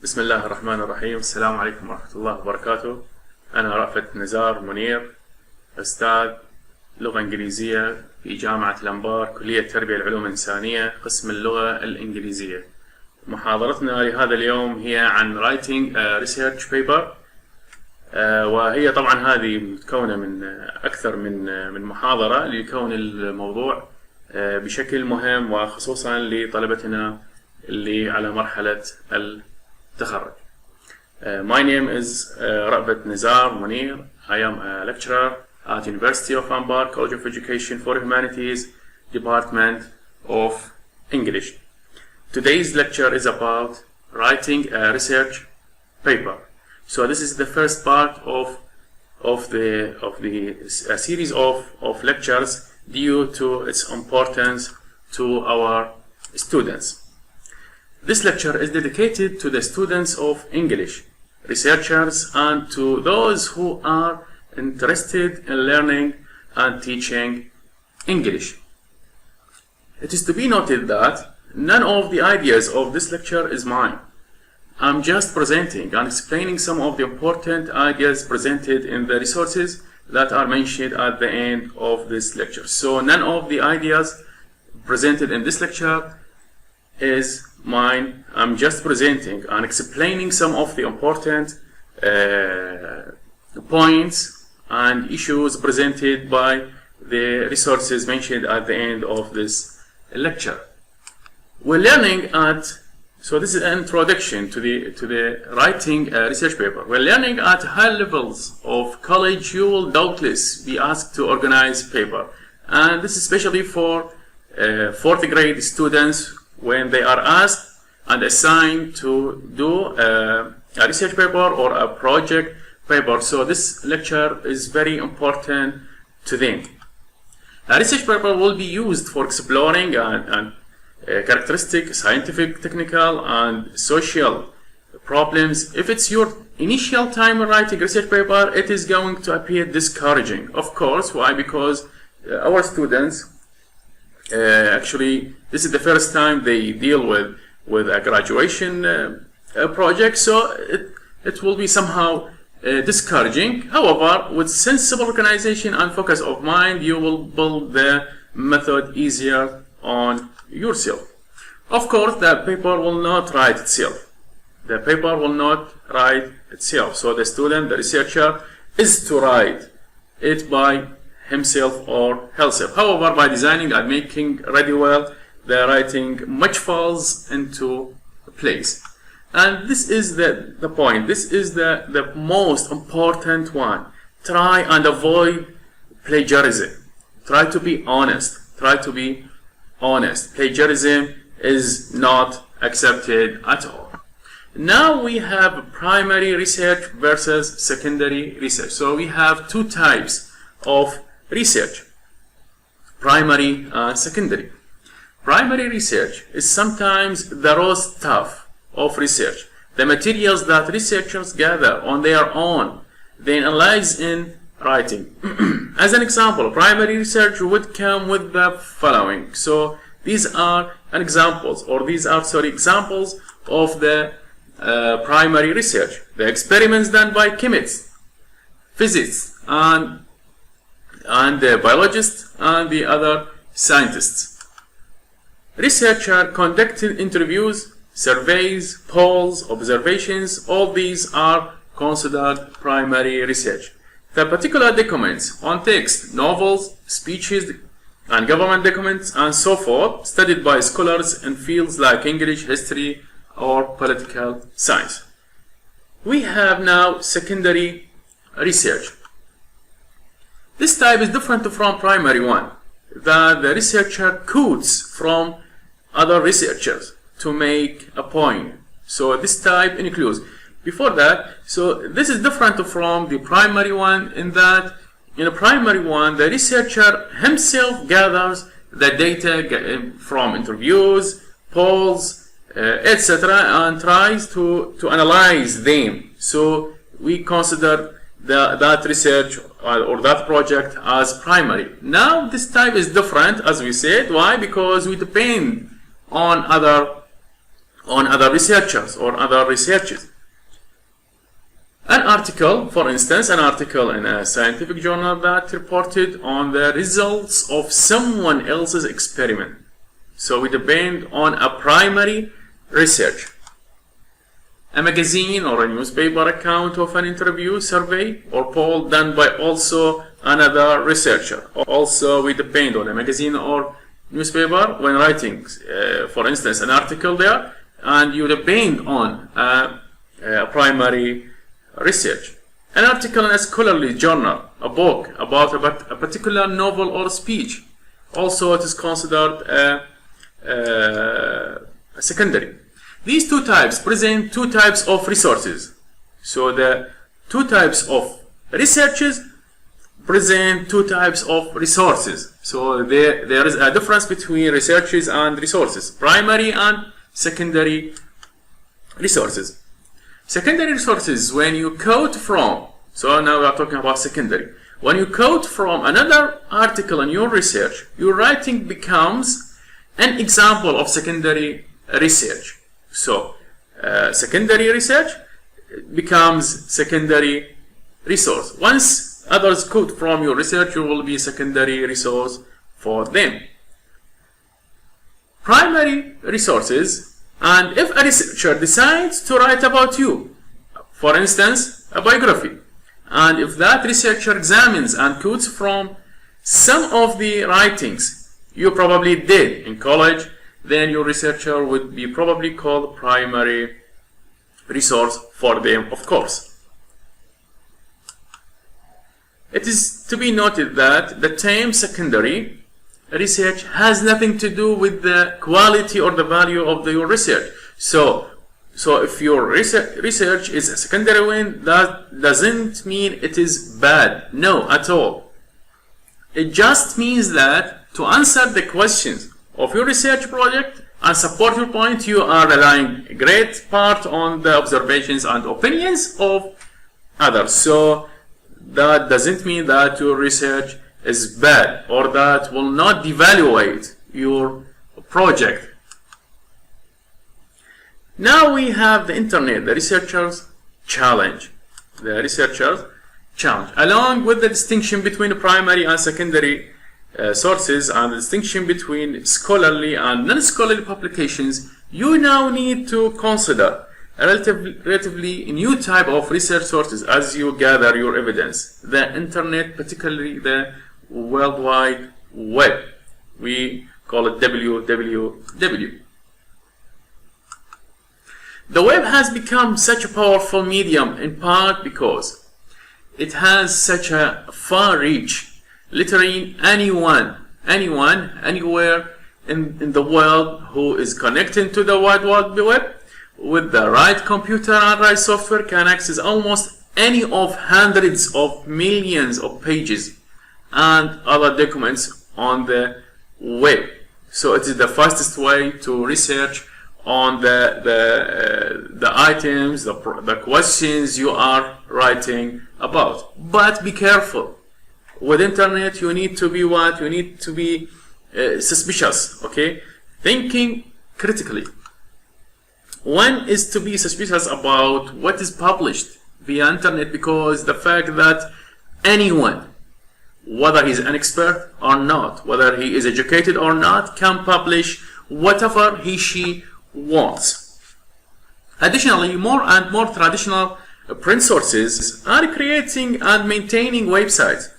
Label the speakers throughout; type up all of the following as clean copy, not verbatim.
Speaker 1: بسم الله الرحمن الرحيم. السلام عليكم ورحمة الله وبركاته. أنا رأفت نزار منير، أستاذ لغة إنجليزية في جامعة الانبار، كلية التربية العلوم الانسانية، قسم اللغة الانجليزية. محاضرتنا لهذا اليوم هي عن writing a research paper، وهي طبعا هذه متكونة من أكثر من محاضرة لكون الموضوع بشكل مهم، وخصوصا لطلبتنا اللي على مرحلة التخرج. My name is رأفت نزار منير. I am a lecturer at University of Anbar, College of Education for Humanities, Department of English. Today's lecture is about writing a research paper. So this is the first part of a series of lectures due to its importance to our students. This lecture is dedicated to the students of English, researchers, and to those who are interested in learning and teaching English. It is to be noted that none of the ideas of this lecture is mine. I'm just presenting and explaining some of the important ideas presented in the resources that are mentioned at the end of this lecture. So none of the ideas presented in this lecture is mine. I'm just presenting and explaining some of the important points and issues presented by the resources mentioned at the end of this lecture. We're learning so this is an introduction to the writing a research paper. We're learning at high levels of college. You will doubtless be asked to organize paper, and this is especially for fourth grade students when they are asked and assigned to do a research paper or a project paper. So this lecture is very important to them. A research paper will be used for exploring and characteristic, scientific, technical, and social problems. If it's your initial time in writing research paper, it is going to appear discouraging. Of course, why? Because our students actually, this is the first time they deal with a graduation project, so it will be somehow discouraging. However, with sensible organization and focus of mind, you will build the method easier on yourself. Of course, the paper will not write itself. The paper will not write itself. So the student, the researcher, is to write it by himself or herself. However, by designing and making ready well, the writing much falls into place. And this is the point. This is the most important one. Try and avoid plagiarism. Try to be honest. Try to be honest. Plagiarism is not accepted at all. Now we have primary research versus secondary research. So we have two types of research, primary and secondary. Primary research is sometimes the raw stuff of research, the materials that researchers gather on their own, then analyze in writing. As an example, primary research would come with the following. So these are examples of the primary research. The experiments done by chemists, physicists, and the biologists and the other scientists. Researcher conducted interviews, surveys, polls, observations. All these are considered primary research. The particular documents on text, novels, speeches, and government documents, and so forth, studied by scholars in fields like English, history, or political science. We have now secondary research. This type is different from primary one, that the researcher quotes from other researchers to make a point. So this type includes, before that, so this is different from the primary one in that in the primary one, the researcher himself gathers the data from interviews, polls, etc., and tries to analyze them. So we consider that research or that project as primary. Now this type is different, as we said. Why? Because we depend on other on other researchers or other researches. An article, for instance, an article in a scientific journal that reported on the results of someone else's experiment. So we depend on a primary research. A magazine or a newspaper account of an interview, survey, or poll done by also another researcher. Also, we depend on a magazine or newspaper when writing, for instance, an article there, and you depend on a primary research. An article in a scholarly journal, a book about a particular novel or speech, also it is considered a secondary. These two types present two types of resources. So the two types of researches present two types of resources. So there is a difference between researches and resources, primary and secondary resources. Secondary resources, when you quote from, so now we are talking about secondary. When you quote from another article in your research, your writing becomes an example of secondary research. So secondary research becomes secondary resource. Once others quote from your research, you will be secondary resource for them. Primary resources, and if a researcher decides to write about you, for instance, a biography, and if that researcher examines and quotes from some of the writings you probably did in college, then your researcher would be probably called primary resource for them, of course. It is to be noted that the term secondary research has nothing to do with the quality or the value of your research. So if your research is a secondary one, that doesn't mean it is bad. No, at all. It just means that to answer the questions of your research project and support your point, you are relying a great part on the observations and opinions of others. So that doesn't mean that your research is bad or that will not devaluate your project. Now we have the internet, the researcher's challenge. The researcher's challenge. Along with the distinction between primary and secondary sources and the distinction between scholarly and non-scholarly publications, you now need to consider a relatively new type of research sources as you gather your evidence. The internet, particularly the World Wide Web. We call it WWW. The web has become such a powerful medium in part because it has such a far reach. Literally anyone, anywhere in the world who is connected to the Wide Web with the right computer and right software can access almost any of hundreds of millions of pages and other documents on the web. So it is the fastest way to research on the items, the questions you are writing about. But be careful. With internet, you need to be what? You need to be suspicious, okay? Thinking critically. One is to be suspicious about what is published via internet, because the fact that anyone, whether he's an expert or not, whether he is educated or not, can publish whatever she wants. Additionally, more and more traditional print sources are creating and maintaining websites.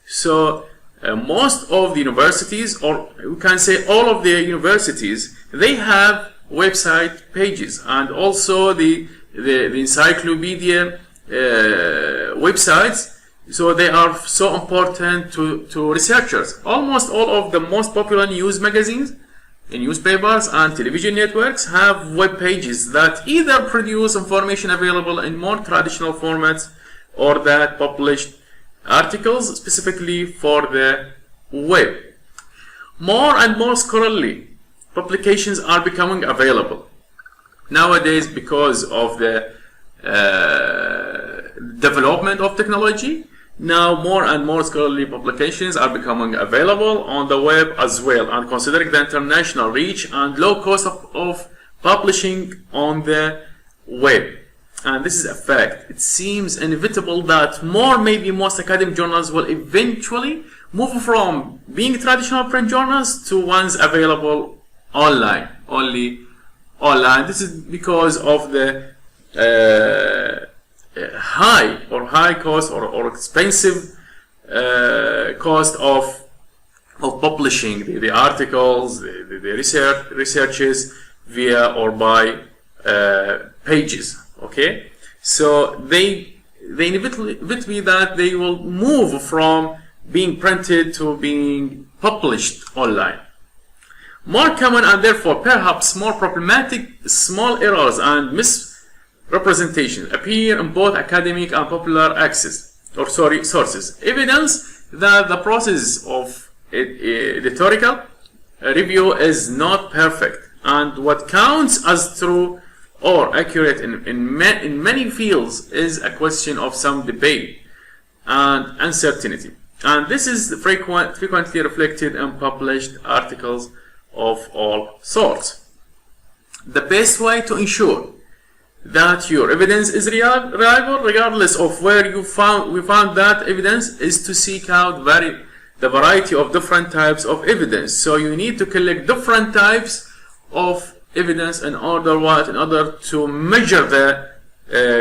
Speaker 1: So most of the universities, or we can say all of the universities, they have website pages, and also the encyclopedia websites. So they are so important to researchers. Almost all of the most popular news magazines, newspapers and television networks have web pages that either produce information available in more traditional formats or that publish articles specifically for the web. More and more scholarly publications are becoming available nowadays because of the development of technology. Now more and more scholarly publications are becoming available on the web as well, and considering the international reach and low cost of publishing on the web. And this is a fact. It seems inevitable that maybe most academic journals will eventually move from being traditional print journals to ones available online, only online. This is because of the high cost or expensive cost of publishing the articles, the researches via or by pages. Okay, so they inevitably that they will move from being printed to being published online. More common and therefore perhaps more problematic small errors and misrepresentations appear in both academic and popular sources. Evidence that the process of editorial review is not perfect, and what counts as true or accurate in many fields is a question of some debate and uncertainty. And this is frequently reflected in published articles of all sorts. The best way to ensure that your evidence is reliable, regardless of where we found that evidence, is to seek out the variety of different types of evidence. So you need to collect different types of evidence in order to measure the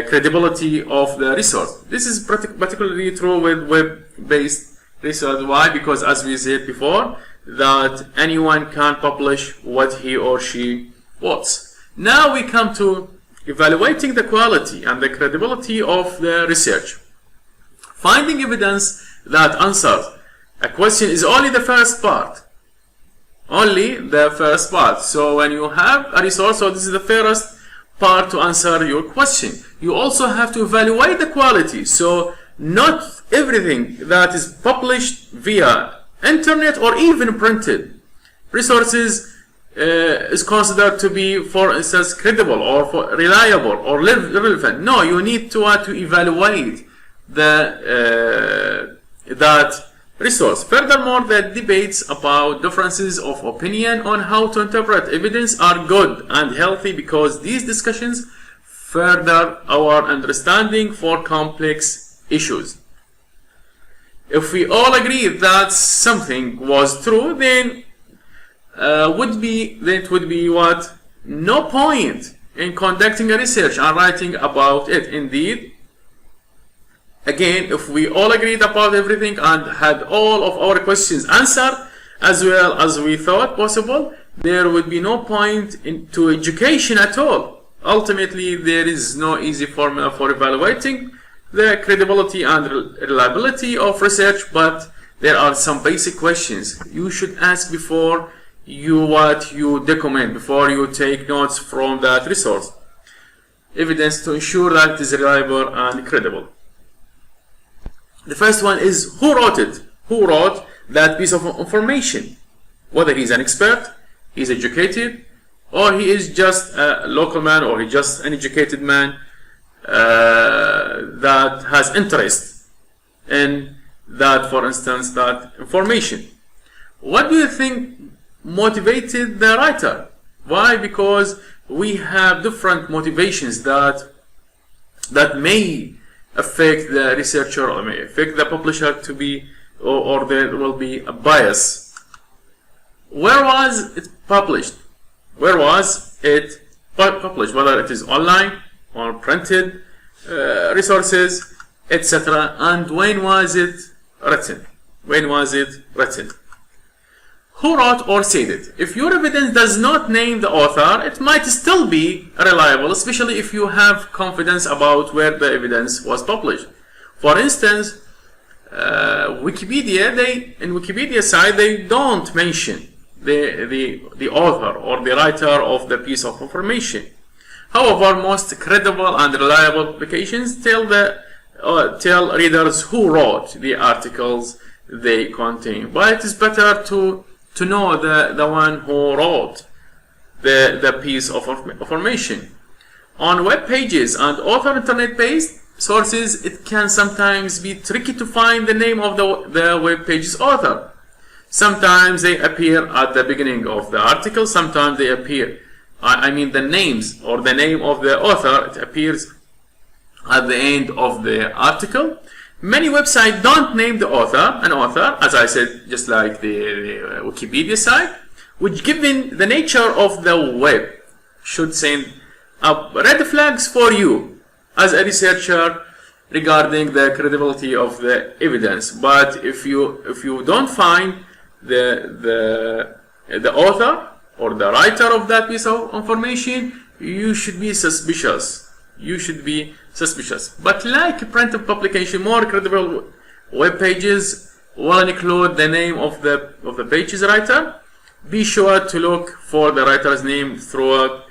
Speaker 1: credibility of the resource. This is particularly true with web-based research. Why? Because as we said before, that anyone can publish what he or she wants. Now we come to evaluating the quality and the credibility of the research. Finding evidence that answers a question is only the first part. Only the first part. So when you have a resource, so this is the first part to answer your question. You also have to evaluate the quality. So not everything that is published via internet or even printed resources is considered to be, for instance, credible or reliable or relevant. No, you need to evaluate that resource. Furthermore, the debates about differences of opinion on how to interpret evidence are good and healthy, because these discussions further our understanding for complex issues. If we all agree that something was true, then it would be what? No point in conducting a research and writing about it. Indeed, again, if we all agreed about everything and had all of our questions answered as well as we thought possible, there would be no point to education at all. Ultimately, there is no easy formula for evaluating the credibility and reliability of research, but there are some basic questions you should ask before you document, before you take notes from that resource. Evidence to ensure that it is reliable and credible. The first one is who wrote it? Who wrote that piece of information? Whether he's an expert, he's educated, or he is just a local man, or he's just an educated man that has interest in that, for instance, that information. What do you think motivated the writer? Why? Because we have different motivations that may affect the researcher or may affect the publisher to be, or there will be a bias. Where was it published? Where was it published? Whether it is online or printed resources, etc. And when was it written? When was it written? Who wrote or said it? If your evidence does not name the author, it might still be reliable, especially if you have confidence about where the evidence was published. For instance, Wikipedia site, they don't mention the author or the writer of the piece of information. However, most credible and reliable publications tell readers who wrote the articles they contain. But it is better to know the one who wrote the piece of information. On web pages and other internet-based sources, it can sometimes be tricky to find the name of the web page's author. Sometimes they appear at the beginning of the article, sometimes they appear I mean the names or the name of the author, it appears at the end of the article. Many websites don't name the author an author, as I said, just like the Wikipedia site, which, given the nature of the web, should send up red flags for you as a researcher regarding the credibility of the evidence. But if you don't find the author or the writer of that piece of information, you should be suspicious. But like printed publication, more credible web pages will include the name of the page's writer. Be sure to look for the writer's name throughout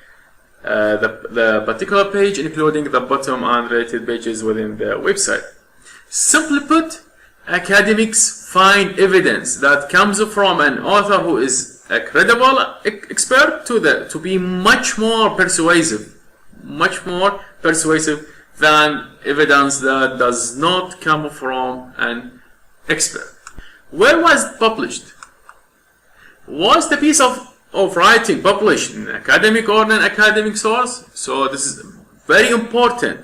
Speaker 1: the particular page, including the bottom and related pages within the website. Simply put, academics find evidence that comes from an author who is a credible expert to be much more persuasive than evidence that does not come from an expert. Where was it published? Was the piece of writing published in an academic or non-academic source? So this is very important.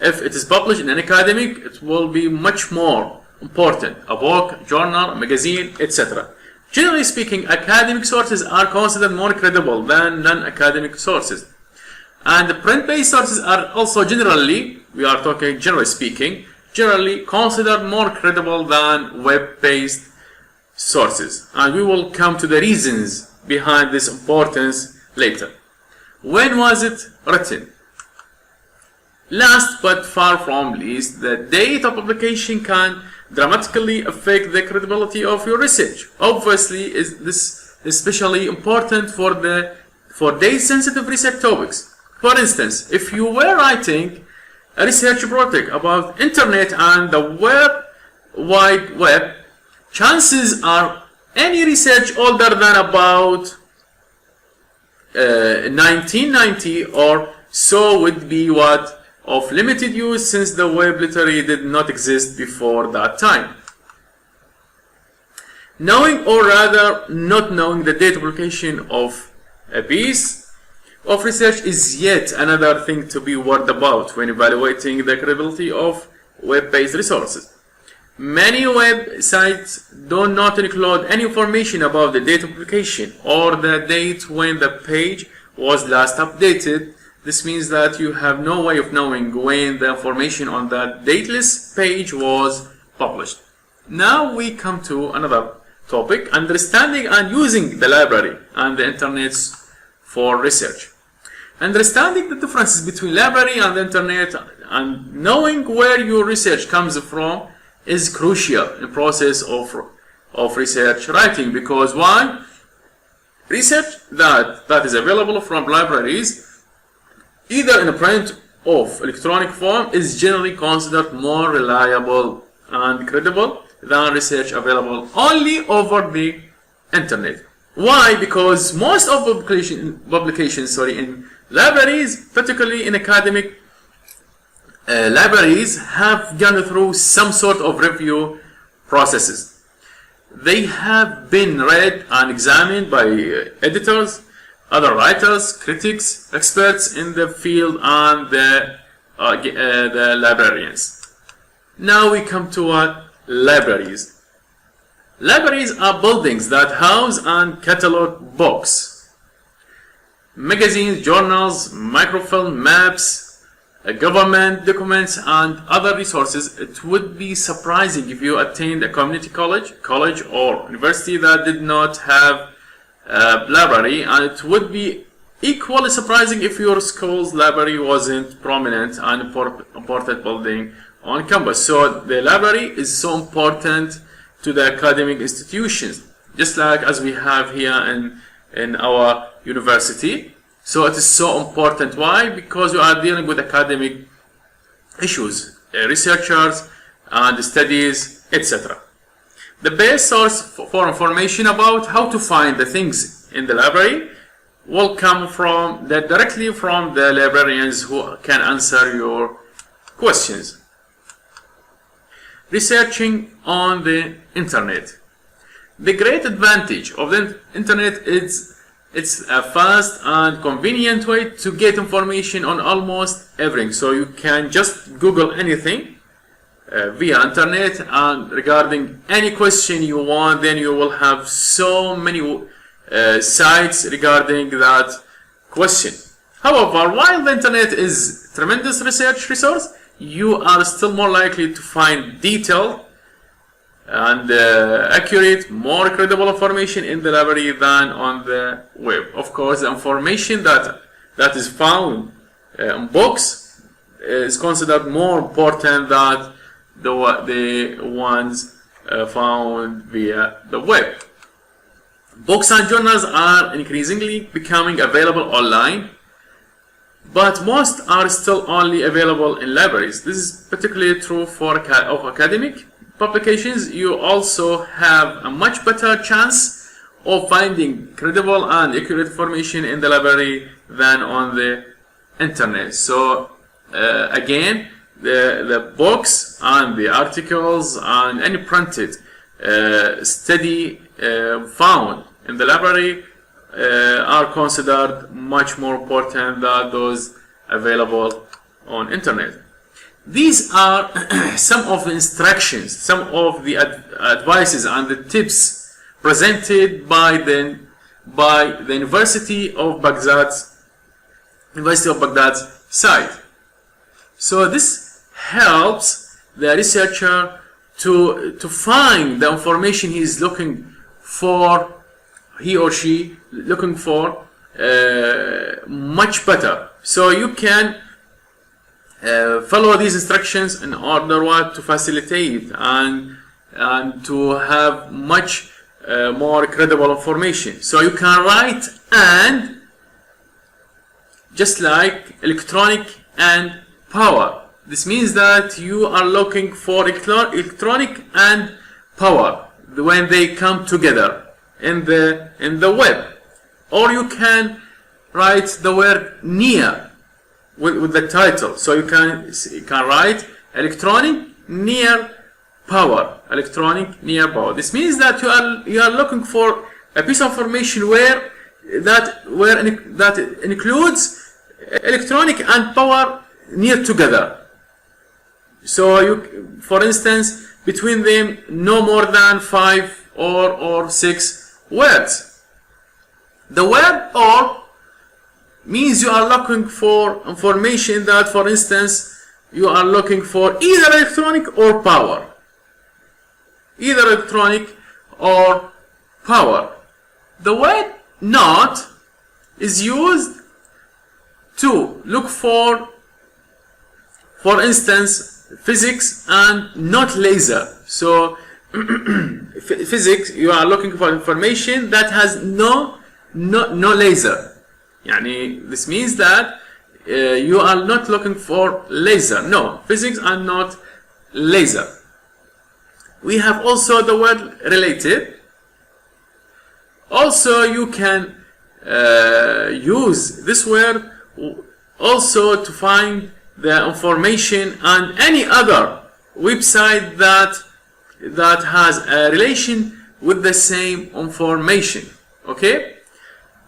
Speaker 1: If it is published in an academic, it will be much more important. A book, journal, magazine, etc. Generally speaking, academic sources are considered more credible than non-academic sources. And the print-based sources are also generally considered more credible than web-based sources. And we will come to the reasons behind this importance later. When was it written? Last but far from least, the date of publication can dramatically affect the credibility of your research. Obviously, this is especially important for date-sensitive research topics. For instance, if you were writing a research project about internet and the Wide Web, chances are any research older than about 1990 or so would be of limited use, since the web literally did not exist before that time. Knowing, or rather not knowing, the date of publication of a piece of research is yet another thing to be worried about when evaluating the credibility of web-based resources. Many websites do not include any information about the date of publication or the date when the page was last updated. This means that you have no way of knowing when the information on that dateless page was published. Now we come to another topic: understanding and using the library and the internet for research. Understanding the differences between library and the internet and knowing where your research comes from is crucial in the process of research writing. Because why? Research that is available from libraries, either in a print or electronic form, is generally considered more reliable and credible than research available only over the internet. Why? Because most of publications in libraries, particularly in academic libraries, have gone through some sort of review processes. They have been read and examined by editors, other writers, critics, experts in the field, and the librarians. Now we come to libraries. Libraries are buildings that house and catalog books, magazines, journals, microfilm, maps, government documents, and other resources. It would be surprising if you attended a community college or university that did not have a library, and it would be equally surprising if your school's library wasn't prominent and important building on campus. So the library is so important to the academic institutions, just like as we have here in our university. So it is so important. Why? Because you are dealing with academic issues, researchers and studies, etc. The best source for information about how to find the things in the library will come directly from the librarians who can answer your questions. Researching on the internet. The great advantage of the internet is it's a fast and convenient way to get information on almost everything. So you can just Google anything via internet, and regarding any question you want, then you will have so many sites regarding that question. However, while the internet is a tremendous research resource, you are still more likely to find detailed and accurate, more credible information in the library than on the web. Of course, the information that is found in books is considered more important than the ones found via the web. Books and journals are increasingly becoming available online, but most are still only available in libraries. This is particularly true for academic publications. You also have a much better chance of finding credible and accurate information in the library than on the internet. So again, the books and the articles and any printed study found in the library are considered much more important than those available on internet. These are some of the instructions, some of the advices and the tips presented by the University of Baghdad's site. So this helps the researcher to find the information he is looking for, he or she looking for, much better. So you can follow these instructions in order to facilitate and to have much more credible information. So you can write and, just like electronic and power. This means that you are looking for electronic and power when they come together in the web. Or you can write the word near with the title. So you can write electronic near power. Electronic near power. This means that you are looking for a piece of information where that includes electronic and power near together. So you, for instance, between them no more than 5 or 6 words. The word or means you are looking for information that, for instance, you are looking for either electronic or power. Either electronic or power. The word not is used to look for instance, physics and not laser. So physics, you are looking for information that has no laser. This means that you are not looking for laser. No, physics and not laser. We have also the word related. Also, you can use this word also to find the information on any other website that has a relation with the same information. Okay?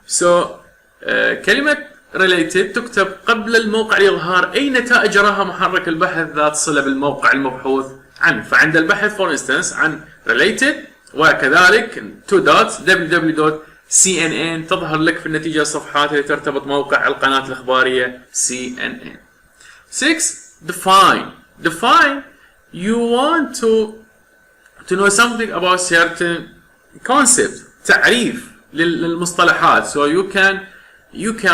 Speaker 1: So كلمة related تكتب قبل الموقع لإظهار أي نتائج راها محرك البحث ذات صلة بالموقع المبحوث عنه. فعند البحث for instance عن related وكذلك 2 dots www.cnn تظهر لك في النتيجة الصفحات اللي ترتبط موقع القناة الإخبارية CNN. 6. Define. Define. You want to know something about certain concept. تعريف للمصطلحات. So you can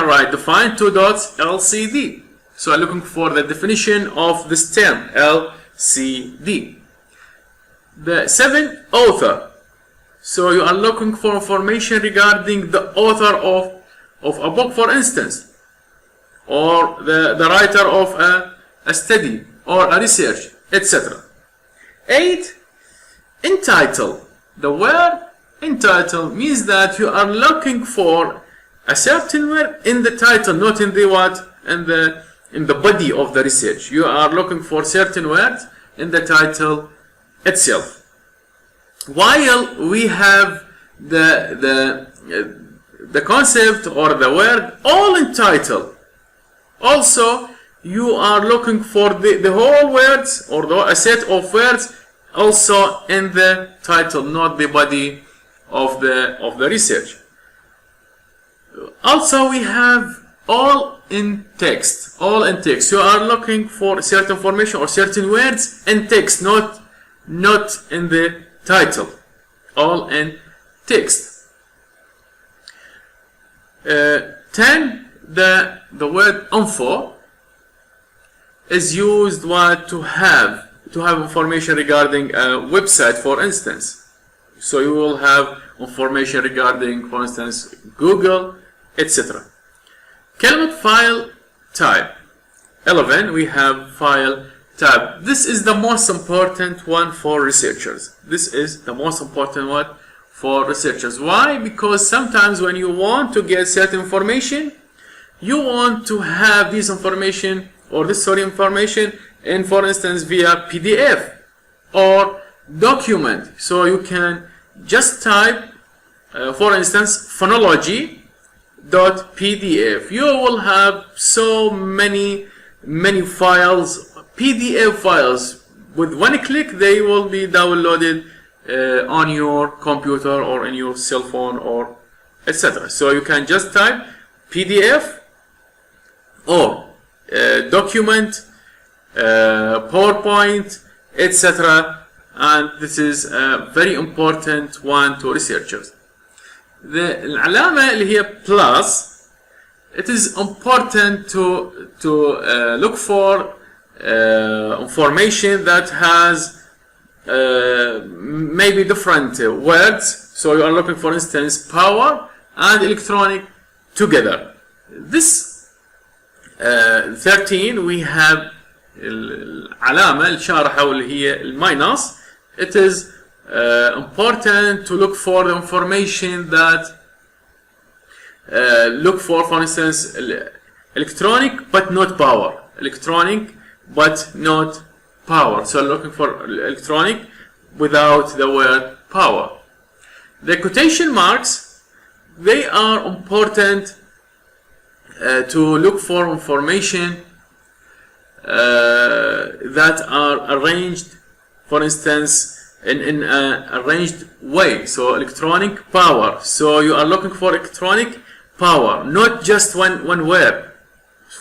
Speaker 1: write define 2 dots LCD. So I'm looking for the definition of this term LCD. The 7. Author. So you are looking for information regarding the author of a book, for instance, or the writer of a study or a research, etc. 8. Entitle. The word entitle means that you are looking for a certain word in the title, not in the in the body of the research. You are looking for certain words in the title itself. While we have the the concept or the word all in title. Also, you are looking for the whole words or a set of words also in the title, not the body of the research. Also, we have all in text. All in text. You are looking for certain information or certain words in text, not in the title. All in text. 10. The word info is used to have information regarding a website, for instance. So you will have information regarding, for instance, Google, etc. كلمة file type. 11. We have file type. This is the most important one for researchers. This is the most important one for researchers. Why? Because sometimes when you want to get certain information, you want to have this information or this information in, for instance, via PDF or document. So you can just type, for instance, phonology.pdf. You will have so many files, PDF files. With one click, they will be downloaded on your computer or in your cell phone or etc. So you can just type PDF or document, PowerPoint, etc. And this is a very important one to researchers. العلامة اللي هي plus, it is important to look for information that has maybe different words. So you are looking, for instance, power and electronic together. This 13 we have العلامة الشارحة واللي هي الماينس. It is important to look for the information that look for instance, electronic but not power. Electronic but not power. So looking for electronic without the word power. The quotation marks, they are important to look for information that are arranged, for instance, in an arranged way. So electronic power. So you are looking for electronic power, not just one word.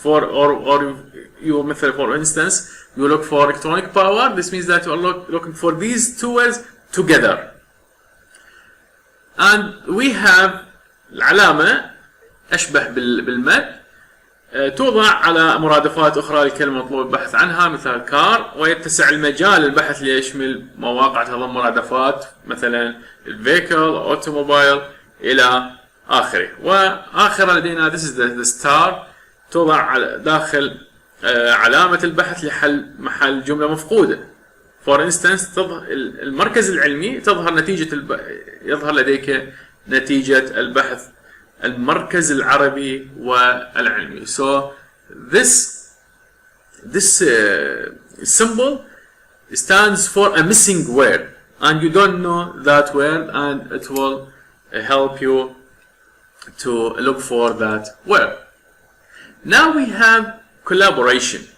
Speaker 1: Or you, for instance, you look for electronic power. This means that you are looking for these two words together. And we have العلامة أشبه بالمد توضع على مرادفات أخرى للكلمة المطلوب البحث عنها مثل كار، ويتسع المجال البحث ليشمل مواقع تضم مرادفات مثلا الفيكل، أوتوموبايل إلى آخره. وآخرا لدينا this is the star توضع داخل علامة البحث لحل محل جملة مفقودة. For instance المركز العلمي يظهر لديك نتيجة البحث المركز العربي والعلمي. So this symbol stands for a missing word and you don't know that word, and it will help you to look for that word. Now we have collaboration.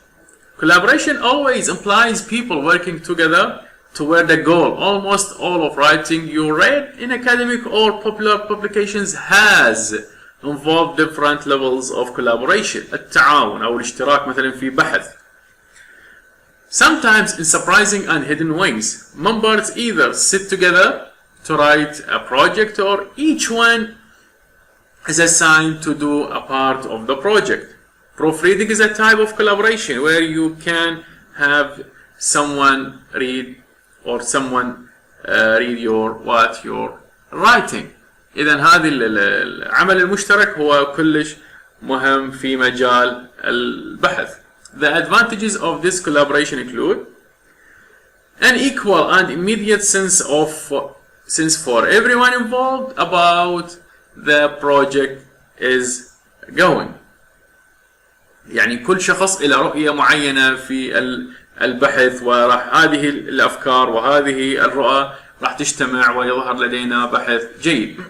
Speaker 1: Collaboration always implies people working together toward a goal. Almost all of writing you read in academic or popular publications has involved different levels of collaboration. التعاون أو الاشتراك مثلا في بحث. Sometimes in surprising and hidden ways. Members either sit together to write a project or each one is assigned to do a part of the project. Proofreading is a type of collaboration where you can have someone read what you're writing. إذن هذا العمل المشترك هو كلش مهم في مجال البحث. The advantages of this collaboration include an equal and immediate sense for everyone involved about the project is going. يعني كل شخص له رؤية معينة في البحث، وراح هذه الأفكار وهذه الرؤى راح تجتمع ويظهر لدينا بحث جيد.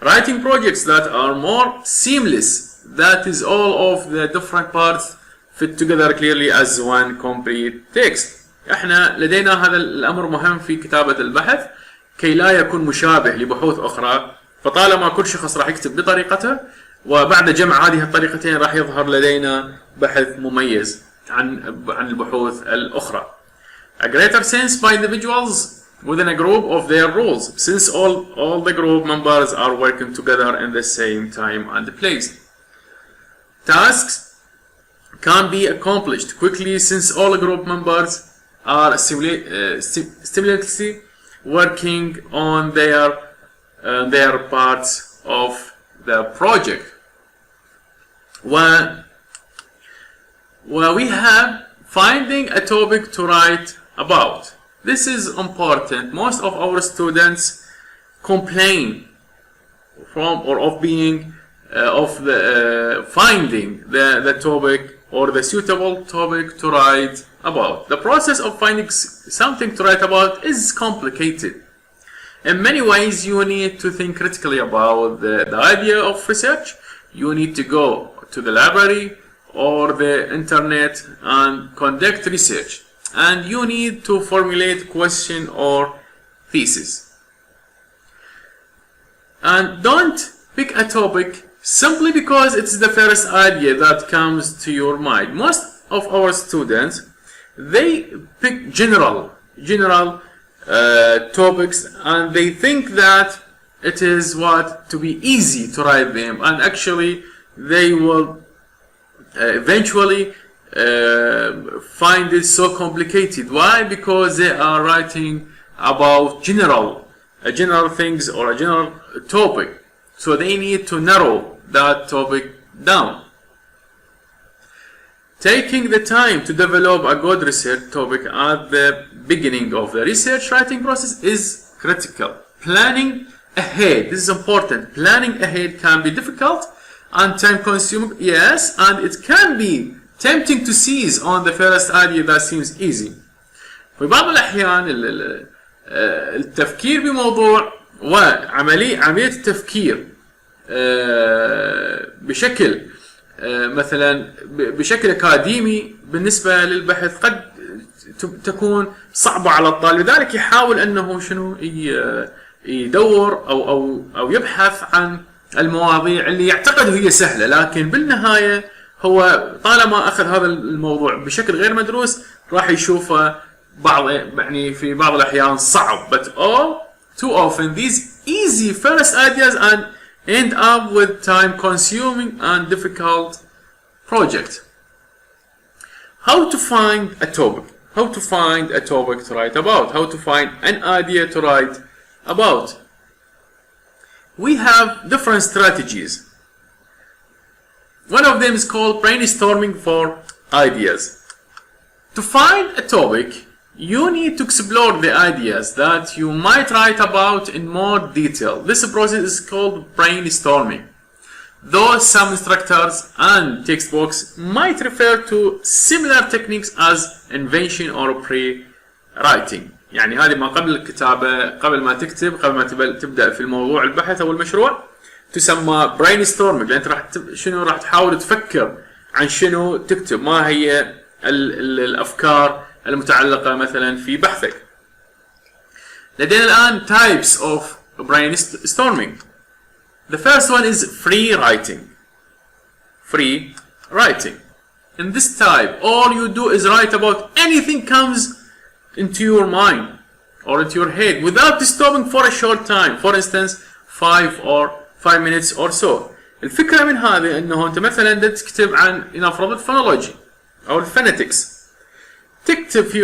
Speaker 1: writing projects that are more seamless, that is all of the different parts fit together clearly as one complete text. احنا لدينا هذا الامر مهم في كتابة البحث كي لا يكون مشابه لبحوث اخرى، فطالما كل شخص راح يكتب بطريقته وبعد جمع هذه الطريقتين راح يظهر لدينا بحث مميز عن البحوث الاخرى. A greater sense by individuals within a group of their roles, since all the group members are working together in the same time and place. Tasks can be accomplished quickly since all group members are simultaneously working on their parts of the project. Where we have finding a topic to write about. This is important. Most of our students complain finding the topic or the suitable topic to write about. The process of finding something to write about is complicated. In many ways, you need to think critically about the idea of research. You need to go to the library or the internet and conduct research. And you need to formulate question or thesis. And don't pick a topic simply because it's the first idea that comes to your mind. Most of our students, they pick general topics, and they think that it is to be easy to write them, and actually they will eventually find it so complicated. Why? Because they are writing about general things or a general topic, so they need to narrow that topic down. Taking the time to develop a good research topic at the beginning of the research writing process is critical. Planning ahead, this is important. Planning ahead can be difficult and time consuming, yes, and it can be tempting to seize on the first idea that seems easy. في بعض الأحيان التفكير بموضوع وعملية التفكير بشكل مثلا بشكل أكاديمي بالنسبة للبحث قد تكون صعبة على الطالب، لذلك يحاول أنه يدور أو يبحث عن المواضيع اللي يعتقد هي سهلة، لكن بالنهاية هو طالما أخذ هذا الموضوع بشكل غير مدروس راح يشوفه في بعض الأحيان صعب. But too often these easy first ideas and end up with time-consuming and difficult project. How to find a topic? How to find a topic to write about? How to find an idea to write about? We have different strategies. One of them is called brainstorming for ideas. To find a topic, you need to explore the ideas that you might write about in more detail. This process is called brainstorming. Though some instructors and textbooks might refer to similar techniques as invention or pre-writing. يعني هذه ما قبل الكتابة، قبل ما تكتب، قبل ما تبدأ في الموضوع البحث أو المشروع، تسمى brainstorming، لأن راح تحاول تفكر عن شنو تكتب، ما هي الأفكار المتعلقة مثلا في بحثك. لدينا الآن types of brainstorming. The first one is free writing. Free writing. In this type, all you do is write about anything comes into your mind or into your head without stopping for a short time. For instance, 5 minutes or so. الفكرة من هذه إنه أنت مثلا تكتب عن نفرض الفونولوجي أو الفونetics. تكتب في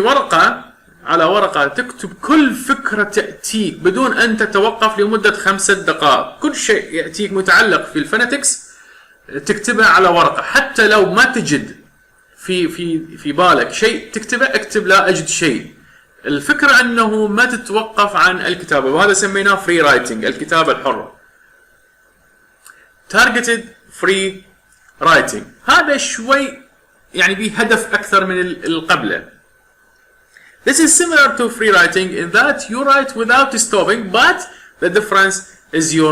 Speaker 1: على ورقة تكتب كل فكرة تأتيك بدون أن تتوقف لمدة 5 دقائق. كل شيء يأتيك متعلق في الفونetics تكتبه على ورقة، حتى لو ما تجد في بالك شيء تكتبه، اكتب لا أجد شيء. الفكرة أنه ما تتوقف عن الكتابة، وهذا سميناه free writing، الكتابة الحرة. targeted free writing، هذا شوي يعني بهدف أكثر من القبله. This is similar to free writing in that you write without stopping, but the difference is you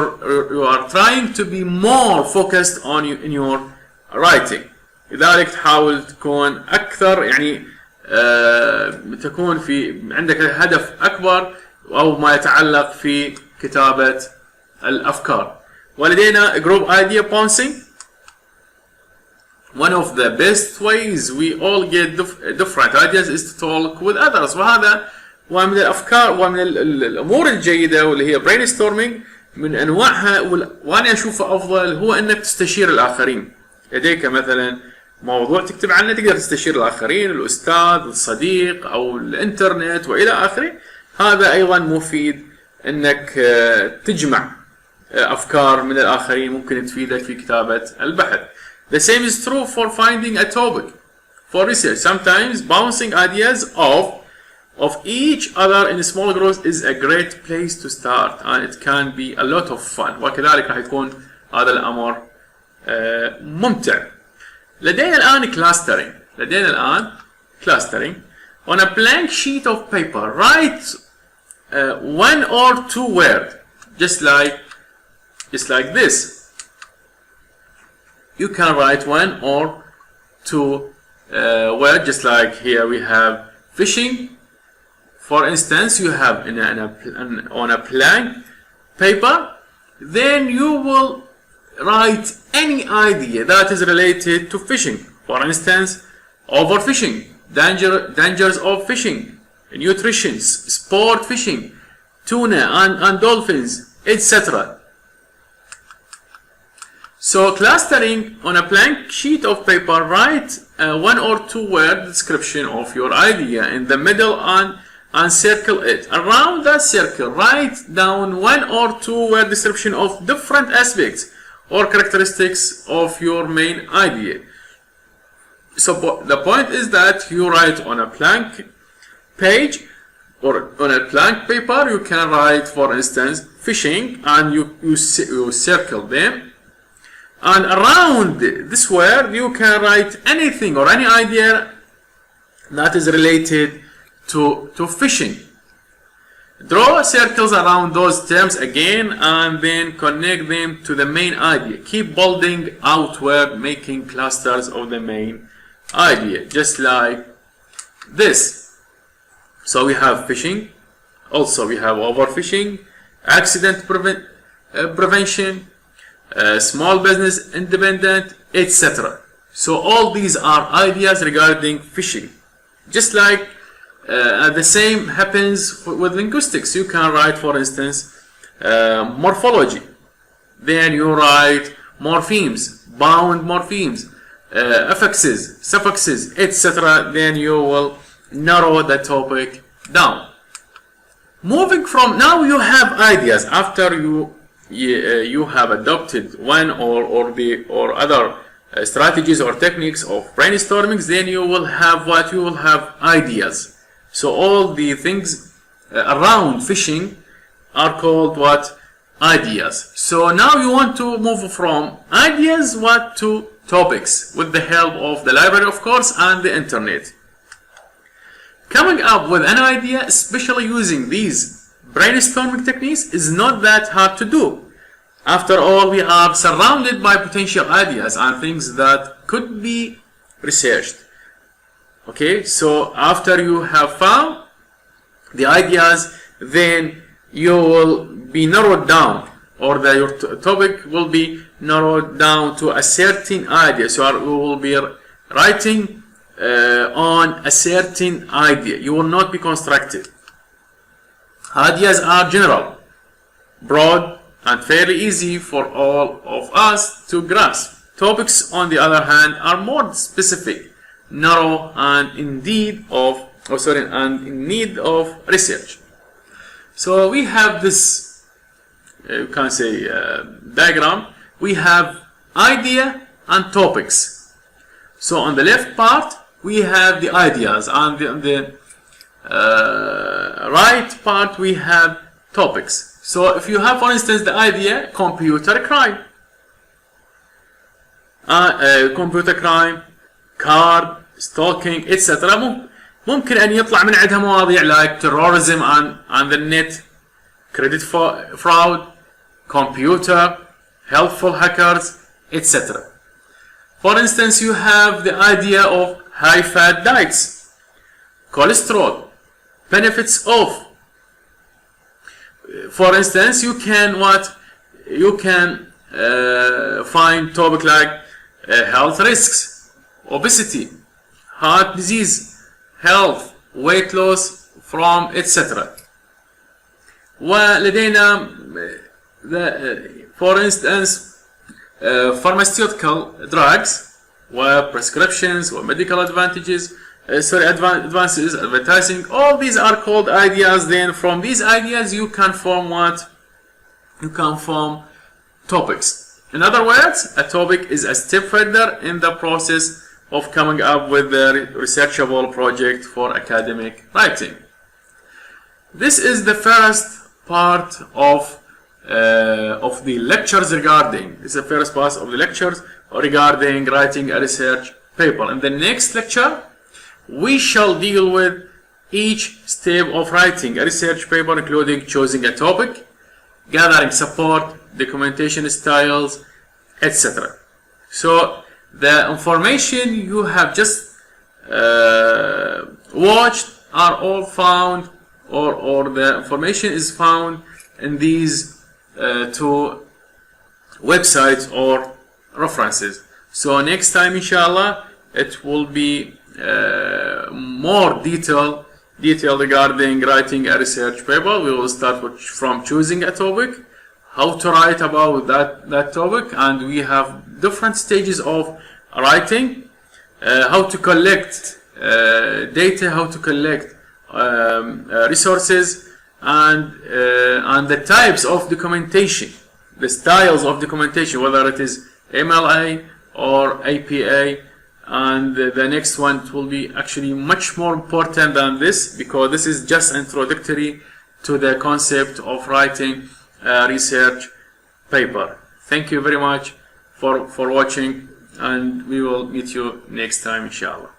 Speaker 1: are trying to be more focused on in your writing. لذلك تحاول تكون أكثر يعني تكون في عندك هدف أكبر أو ما يتعلق في كتابة الأفكار. ولدينا group idea bouncing. One of the best ways we all get different ideas is to talk with others. وهذا ومن الأفكار ومن الأمور الجيدة واللي هي brainstorming من أنواعها وأنا أشوفه أفضل هو أنك تستشير الآخرين. لديك مثلا موضوع تكتب عنه تقدر تستشير الآخرين، الأستاذ، الصديق أو الإنترنت وإلى آخره. هذا أيضا مفيد أنك تجمع أفكار من الآخرين ممكن تفيدك في كتابة البحث. The same is true for finding a topic for research. Sometimes bouncing ideas of each other in small groups is a great place to start and it can be a lot of fun. وكذلك راح يكون هذا الأمر ممتع. لدينا الآن clustering. On a blank sheet of paper, write one or two words, just like this. You can write one or two words, just like here we have fishing. For instance, you have on a blank paper, then you will write any idea that is related to fishing. For instance, overfishing, dangers of fishing, nutrition, sport fishing, tuna and dolphins, etc. So clustering on a blank sheet of paper, write one or two word description of your idea in the middle and circle it. Around that circle, write down one or two word description of different aspects or characteristics of your main idea. So the point is that you write on a blank page or on a blank paper. You can write, for instance, fishing, and you circle them. And around this word, you can write anything or any idea that is related to fishing. Draw circles around those terms again and then connect them to the main idea. Keep building outward, making clusters of the main idea, just like this. So we have fishing, also we have overfishing, accident prevention, small business independent, etc. So all these are ideas regarding fishing. Just like the same happens with linguistics. You can write, for instance, morphology. Then you write morphemes, bound morphemes, affixes, suffixes, etc. Then you will narrow the topic down. Moving from now, you have ideas after you have adopted one or other strategies or techniques of brainstorming. Then you will have what? You will have ideas. So all the things around fishing are called what? Ideas. So now you want to move from ideas to topics with the help of the library, of course, and the internet. Coming up with an idea, especially using these brainstorming techniques, is not that hard to do. After all, we are surrounded by potential ideas and things that could be researched. Okay, so after you have found the ideas, then you will be narrowed down, or your topic will be narrowed down to a certain idea. So you will be writing on a certain idea. You will not be constructive. Ideas are general, broad, and fairly easy for all of us to grasp. Topics, on the other hand, are more specific, narrow, and in need of research. So we have this, you can say, diagram. We have idea and topics. So on the left part, we have the ideas, and on the right part, we have topics. So if you have, for instance, the idea, computer crime, card, stalking, etc. ممكن أن يطلع من عندها مواضيع like terrorism on the net, credit fraud, computer, helpful hackers, etc. For instance, you have the idea of high-fat diets, cholesterol, benefits of. For instance, you can find topic like health risks, obesity, heart disease, health, weight loss from etc. ولدينا for instance pharmaceutical drugs prescriptions medical advantages, advances, advertising. All these are called ideas. Then from these ideas you can form what? You can form topics. In other words, a topic is a step further in the process of coming up with the researchable project for academic writing. This is the first part of the lectures regarding. This is the first part of the lectures regarding writing a research paper. In the next lecture, we shall deal with each step of writing a research paper, including choosing a topic, gathering support, documentation styles, etc. So the information you have just watched are all found, or the information is found in these two websites or references. So next time, inshallah, it will be more detail regarding writing a research paper. We will start from choosing a topic, how to write about that topic, and we have different stages of writing, how to collect data, how to collect resources, and the types of documentation, the styles of documentation, whether it is MLA or APA. And the next one will be actually much more important than this, because this is just introductory to the concept of writing a research paper. Thank you very much for watching, and we will meet you next time, inshallah.